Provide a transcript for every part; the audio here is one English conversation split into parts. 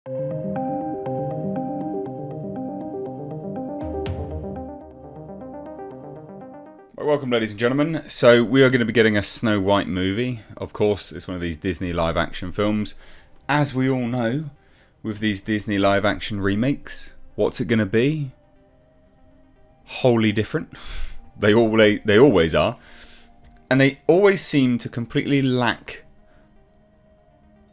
Welcome, ladies and gentlemen. So we are going to be getting a Snow White movie. Of course, it's one of these Disney live-action films. As we all know, with these Disney live-action remakes, what's it going to be? Wholly different. They always are. And they always seem to completely lack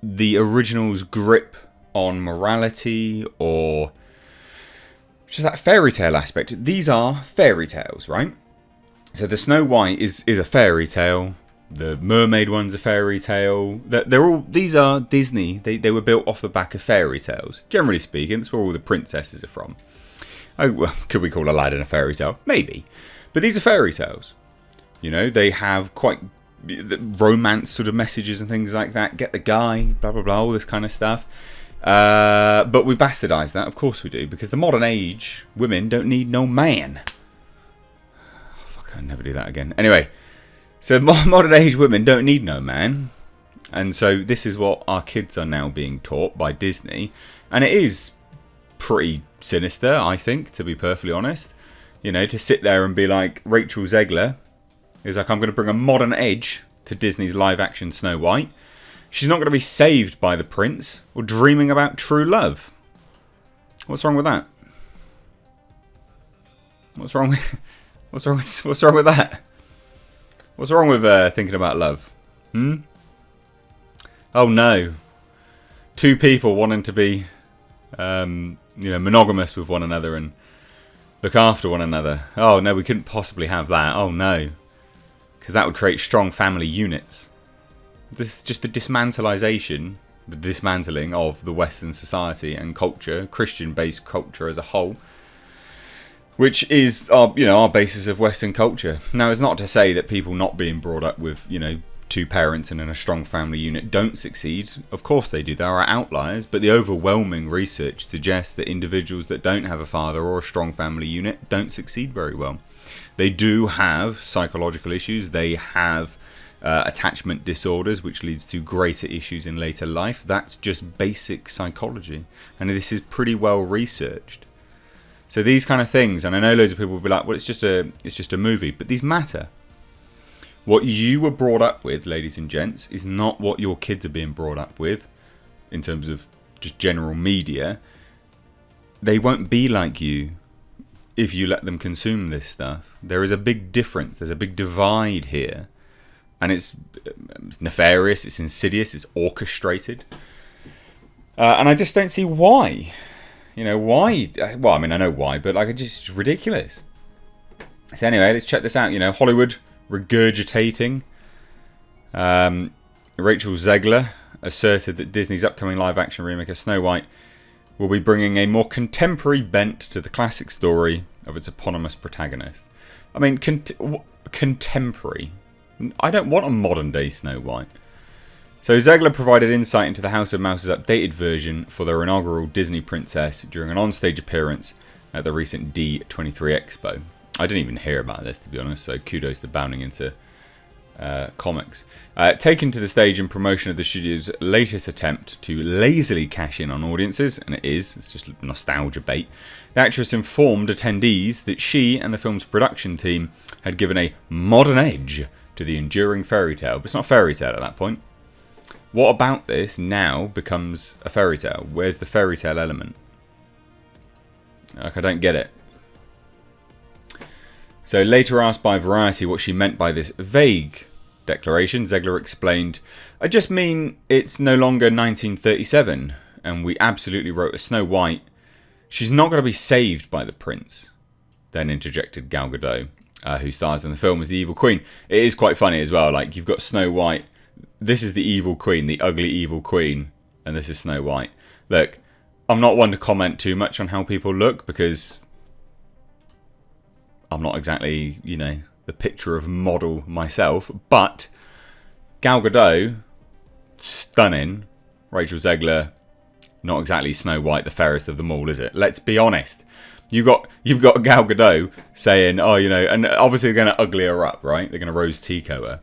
the original's grip on morality or just that fairy tale aspect. These are fairy tales, right? So the Snow White is a fairy tale. The mermaid one's a fairy tale. These are Disney. They were built off the back of fairy tales. Generally speaking, that's where all the princesses are from. Oh, well, could we call Aladdin a fairy tale? Maybe. But these are fairy tales. You know, they have quite romance sort of messages and things like that. Get the guy, blah, blah, blah, all this kind of stuff. But we bastardise that, of course we do, because the modern age women don't need no man. I'll never do that again. Anyway, so modern age women don't need no man. And so this is what our kids are now being taught by Disney. And it is pretty sinister, I think, to be perfectly honest. You know, to sit there and be like, Rachel Zegler is like, I'm going to bring a modern edge to Disney's live action Snow White. She's not going to be saved by the prince or dreaming about true love. What's wrong with that? What's wrong with that? What's wrong with thinking about love? Oh no. Two people wanting to be monogamous with one another and look after one another. Oh no, we couldn't possibly have that. Oh no. Because that would create strong family units. This is just the dismantling of the Western society and culture, Christian-based culture as a whole, which is our basis of Western culture. Now, it's not to say that people not being brought up with, two parents and in a strong family unit don't succeed. Of course they do. There are outliers, but the overwhelming research suggests that individuals that don't have a father or a strong family unit don't succeed very well. They do have psychological issues. They have attachment disorders, which leads to greater issues in later life. That's just basic psychology, and this is pretty well researched. So these kind of things, and I know loads of people will be like, well, it's just a movie, but these matter. What you were brought up with, ladies and gents, is not what your kids are being brought up with in terms of just general media. They won't be like you if you let them consume this stuff. There is a big difference. There's a big divide here. And it's nefarious, it's insidious, it's orchestrated. And I just don't see why. Why? Well, I mean, I know why, but it's just ridiculous. So anyway, let's check this out. Hollywood regurgitating. Rachel Zegler asserted that Disney's upcoming live-action remake of Snow White will be bringing a more contemporary bent to the classic story of its eponymous protagonist. I mean, contemporary. I don't want a modern-day Snow White. So Zegler provided insight into the House of Mouse's updated version for their inaugural Disney princess during an onstage appearance at the recent D23 Expo. I didn't even hear about this, to be honest, so kudos to bounding into comics. Taken to the stage in promotion of the studio's latest attempt to lazily cash in on audiences, and it's just nostalgia bait, the actress informed attendees that she and the film's production team had given a modern edge to the enduring fairy tale. But it's not a fairy tale at that point. What about this now becomes a fairy tale? Where's the fairy tale element? I don't get it. So later asked by Variety what she meant by this vague declaration, Zegler explained, I just mean it's no longer 1937 and we absolutely wrote a Snow White. She's not going to be saved by the prince. Then interjected Gal Gadot, who stars in the film as the evil queen. It is quite funny as well. You've got Snow White. This is the evil queen, the ugly evil queen, and this is Snow White. Look, I'm not one to comment too much on how people look because I'm not exactly, the picture of model myself. But Gal Gadot, stunning. Rachel Zegler, not exactly Snow White, the fairest of them all, is it? Let's be honest. You've got Gal Gadot saying, and obviously they're going to ugly her up, right? They're going to Rose Tico her.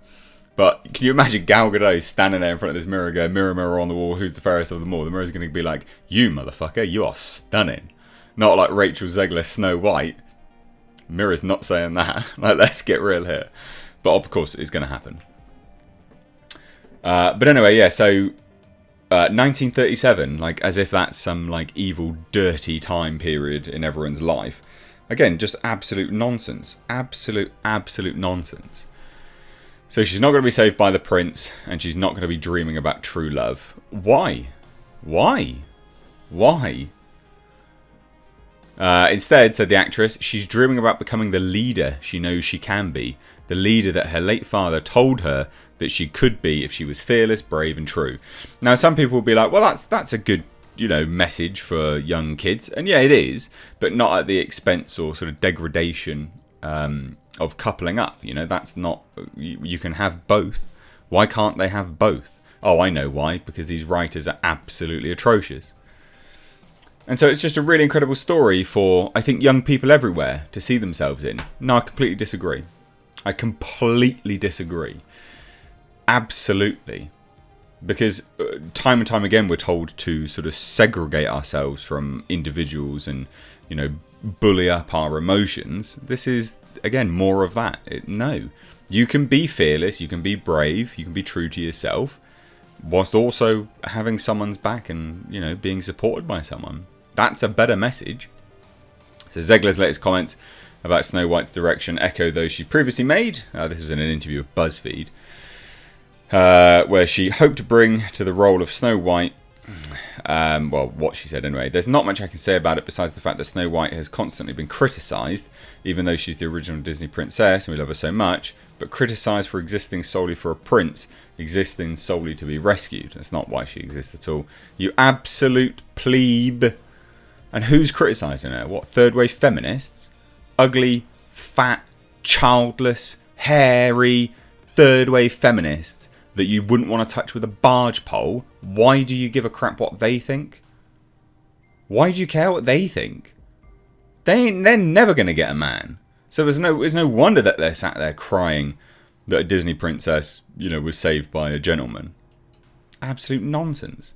But can you imagine Gal Gadot standing there in front of this mirror going, mirror, mirror on the wall, who's the fairest of them all? The mirror's going to be like, you motherfucker, you are stunning. Not like Rachel Zegler, Snow White. Mirror's not saying that. Like, let's get real here. But of course, it's going to happen. But anyway, yeah, so 1937, like, as if that's some, like, evil, dirty time period in everyone's life. Again, just absolute nonsense. Absolute nonsense. So she's not going to be saved by the prince, and she's not going to be dreaming about true love. Why? Why? Why? Instead, said the actress, she's dreaming about becoming the leader she knows she can be. The leader that her late father told her that she could be if she was fearless, brave and true. Now, some people will be like, well, that's a good, you know, message for young kids. And yeah, it is, but not at the expense or sort of degradation of coupling up. You know, that's not, you can have both. Why can't they have both? Oh, I know why, because these writers are absolutely atrocious. And so it's just a really incredible story for, I think, young people everywhere to see themselves in. No, I completely disagree. I completely disagree. Absolutely. Because time and time again we're told to sort of segregate ourselves from individuals and, you know, bully up our emotions. This is, again, more of that. No. You can be fearless, you can be brave, you can be true to yourself, whilst also having someone's back and, you know, being supported by someone. That's a better message. So Zegler's latest comments about Snow White's direction echo those she previously made. This was in an interview with BuzzFeed, where she hoped to bring to the role of Snow White, well, what she said anyway. There's not much I can say about it besides the fact that Snow White has constantly been criticised, even though she's the original Disney princess and we love her so much, but criticised for existing solely for a prince, existing solely to be rescued. That's not why she exists at all. You absolute plebe. And who's criticising her? What, third-wave feminists? Ugly, fat, childless, hairy, third-wave feminists that you wouldn't want to touch with a barge pole. Why do you give a crap what they think? Why do you care what they think? They're never going to get a man. So there's no wonder that they're sat there crying that a Disney princess, you know, was saved by a gentleman. Absolute nonsense.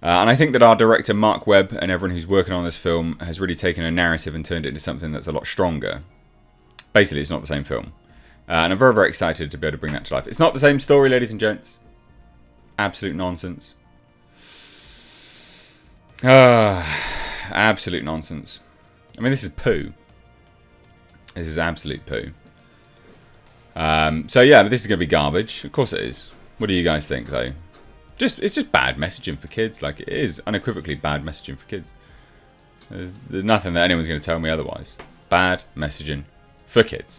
And I think that our director, Mark Webb, and everyone who's working on this film has really taken a narrative and turned it into something that's a lot stronger. Basically, it's not the same film. And I'm very, very excited to be able to bring that to life. It's not the same story, ladies and gents. Absolute nonsense. Absolute nonsense. I mean, this is poo. This is absolute poo. So yeah, this is going to be garbage. Of course it is. What do you guys think, though? It's just bad messaging for kids. Like, it is unequivocally bad messaging for kids. There's nothing that anyone's going to tell me otherwise. Bad messaging for kids.